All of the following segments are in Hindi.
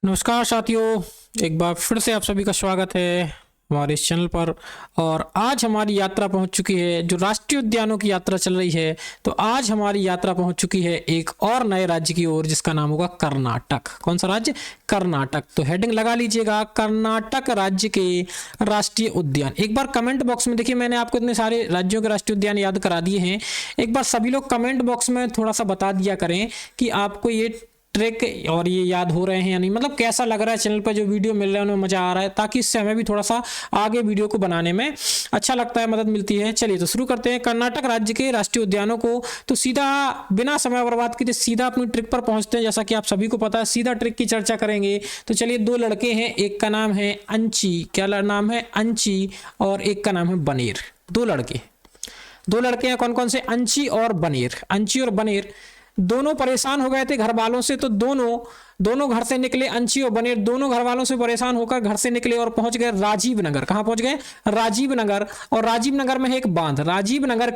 नमस्कार साथियों, एक बार फिर से आप सभी का स्वागत है हमारे इस चैनल पर। और आज हमारी यात्रा पहुंच चुकी है, जो राष्ट्रीय उद्यानों की यात्रा चल रही है। तो आज हमारी यात्रा पहुंच चुकी है एक और नए राज्य की ओर, जिसका नाम होगा कर्नाटक। कौन सा राज्य? कर्नाटक। तो हेडिंग लगा लीजिएगा, कर्नाटक राज्य के राष्ट्रीय उद्यान। एक बार कमेंट बॉक्स में देखिए, मैंने आपको इतने सारे राज्यों के राष्ट्रीय उद्यान याद करा दिए हैं। एक बार सभी लोग कमेंट बॉक्स में थोड़ा सा बता दिया करें कि आपको ये ट्रिक और ये याद हो रहे हैं या नहीं, मतलब कैसा लग रहा है चैनल पर जो वीडियो मिल रहा है उनमें मजा आ रहा है, ताकि इससे हमें भी थोड़ा सा आगे वीडियो को बनाने में अच्छा लगता है, मदद मिलती है। चलिए तो शुरू करते हैं कर्नाटक राज्य के राष्ट्रीय उद्यानों को। तो सीधा बिना समय बर्बाद किए सीधा अपनी ट्रिक पर पहुंचते हैं। जैसा कि आप सभी को पता है, सीधा ट्रिक की चर्चा करेंगे। तो चलिए, दो लड़के हैं, एक का नाम है अंची। क्या नाम है? अंची। और एक का नाम है बनेर। दो लड़के हैं। कौन कौन से? अंची और बनेर। अंची और बनेर दोनों परेशान हो गए थे घर वालों से, तो दोनों घर से निकले। अंची और बनेर दोनों घर वालों से परेशान होकर घर से निकले और पहुंच गए राजीव नगर। कहां पहुंच गए? राजीव नगर। और राजीव नगर में है एक बांध, राजीव नगर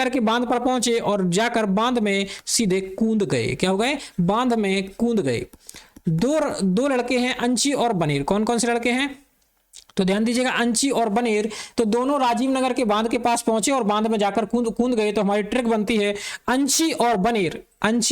के बांध पर पहुंचे और जाकर बांध में सीधे कूद गए। क्या हो गए? बांध में कूद गए। दो लड़के हैं, अंची और बनेर। कौन कौन से लड़के हैं? तो ध्यान दीजिएगा, अंची और बनेर तो दोनों राजीव नगर के बांध के पास पहुंचे और बांध में जाकर कूद गए। तो हमारी ट्रिक बनती है, अंची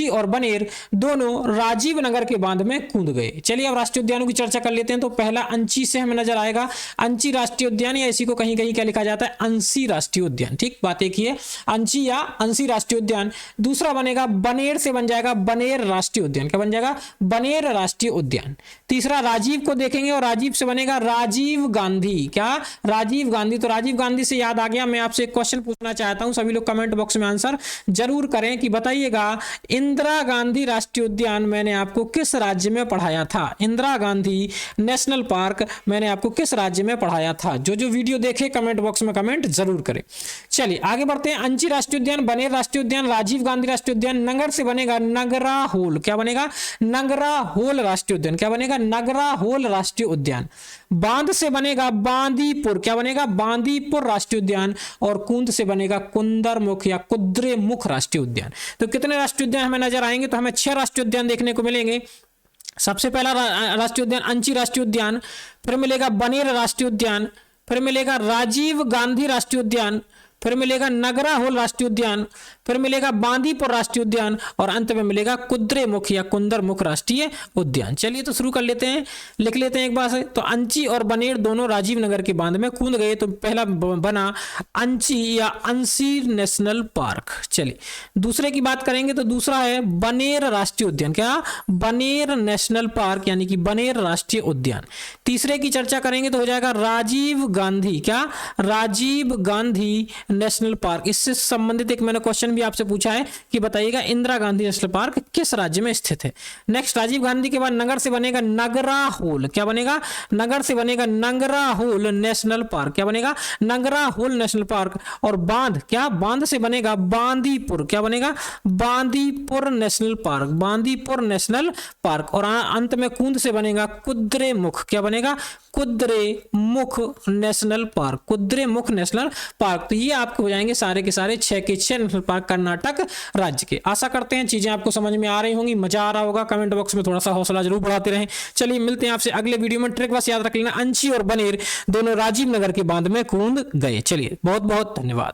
और बनेर दोनों राजीव नगर के बांध में कूद गए। चलिए अब राष्ट्रीय उद्यानों की चर्चा कर लेते हैं। तो पहला अंची से हमें नजर आएगा अंची राष्ट्रीय उद्यान, या इसी को कहीं कहीं क्या लिखा जाता है? अंसी राष्ट्रीय उद्यान। ठीक, बात एक ही है, अंची या अंसी राष्ट्रीय उद्यान। दूसरा बनेगा बनेर से, बन जाएगा बनेर राष्ट्रीय उद्यान। क्या बन जाएगा? बनेर राष्ट्रीय उद्यान। तीसरा राजीव को देखेंगे और राजीव से बनेगा राजीव गांधी। क्या? राजीव गांधी। तो राजीव गांधी से याद आ गया, मैं आपसे एक क्वेश्चन पूछना चाहता हूं, सभी लोग कमेंट बॉक्स में आंसर जरूर करें कि बताइएगा, इंदिरा गांधी राष्ट्रीय उद्यान मैंने आपको किस राज्य में पढ़ाया था? इंदिरा गांधी नेशनल पार्क मैंने आपको किस राज्य में पढ़ाया था? जो वीडियो देखे कमेंट बॉक्स में कमेंट जरूर करें। चलिए आगे बढ़ते हैं। अंची राष्ट्रीय उद्यान, बनेर राष्ट्रीय उद्यान, राजीव गांधी राष्ट्रीय उद्यान। नगर से बनेगा नगराहोल। क्या बनेगा? नगराहोल राष्ट्रीय उद्यान। क्या बनेगा? नगराहोल राष्ट्रीय उद्यान। बांध से बनेगा बांदीपुर। क्या बनेगा? बांदीपुर राष्ट्रीय उद्यान। और कूंद से बनेगा कुंदरमुख या कुद्रेमुख राष्ट्रीय उद्यान। तो कितने राष्ट्रीय उद्यान हमें नजर आएंगे? तो हमें 6 राष्ट्रीय उद्यान देखने को मिलेंगे। सबसे पहला राष्ट्रीय उद्यान अंची राष्ट्रीय उद्यान, फिर मिलेगा बनेर राष्ट्रीय उद्यान, फिर मिलेगा राजीव गांधी राष्ट्रीय उद्यान, फिर मिलेगा नगराहोल राष्ट्रीय उद्यान, फिर मिलेगा बांदीपुर राष्ट्रीय उद्यान, और अंत में मिलेगा कुद्रेमुख या कुंदरमुख राष्ट्रीय उद्यान। चलिए तो शुरू कर लेते हैं, लिख लेते हैं एक बार से। तो अंची और बनेर दोनों राजीव नगर के बांध में कूद गए। तो पहला बना अंची या अंसी नेशनल पार्क। चलिए दूसरे की बात करेंगे, तो दूसरा है बनेर राष्ट्रीय उद्यान। क्या? बनेर नेशनल पार्क, यानी कि बनेर राष्ट्रीय उद्यान। तीसरे की चर्चा करेंगे तो हो जाएगा राजीव गांधी। क्या? Rajiv Gandhi national park. इससे संबंधित एक मैंने क्वेश्चन भी आपसे पूछा है कि बताइएगा इंदिरा गांधी नेशनल पार्क किस राज्य में स्थित है। नेक्स्ट, राजीव गांधी के बाद नगर से बनेगा नगराहोल। क्या बनेगा? नगर से बनेगा नगराहोल नेशनल पार्क। क्या बनेगा? नगराहोल नेशनल पार्क। और बांध, क्या? बांध से बनेगा बांदीपुर। क्या बनेगा? Bandipur national park. Bandipur national park. और अंत में कूंद से बनेगा कुद्रेमुख। क्या बनेगा? Kudremukh national park. Kudremukh national park. तो ये आपके हो जाएंगे सारे के सारे 6 के 6 नेशनल पार्क कर्नाटक राज्य के। आशा करते हैं चीजें आपको समझ में आ रही होंगी, मजा आ रहा होगा। कमेंट बॉक्स में थोड़ा सा हौसला जरूर बढ़ाते रहें। चलिए मिलते हैं आपसे अगले वीडियो में। ट्रिक बस याद रख लेना, अंशी और बनेर दोनों राजीव नगर के बांध में कूद गए। चलिए बहुत बहुत धन्यवाद।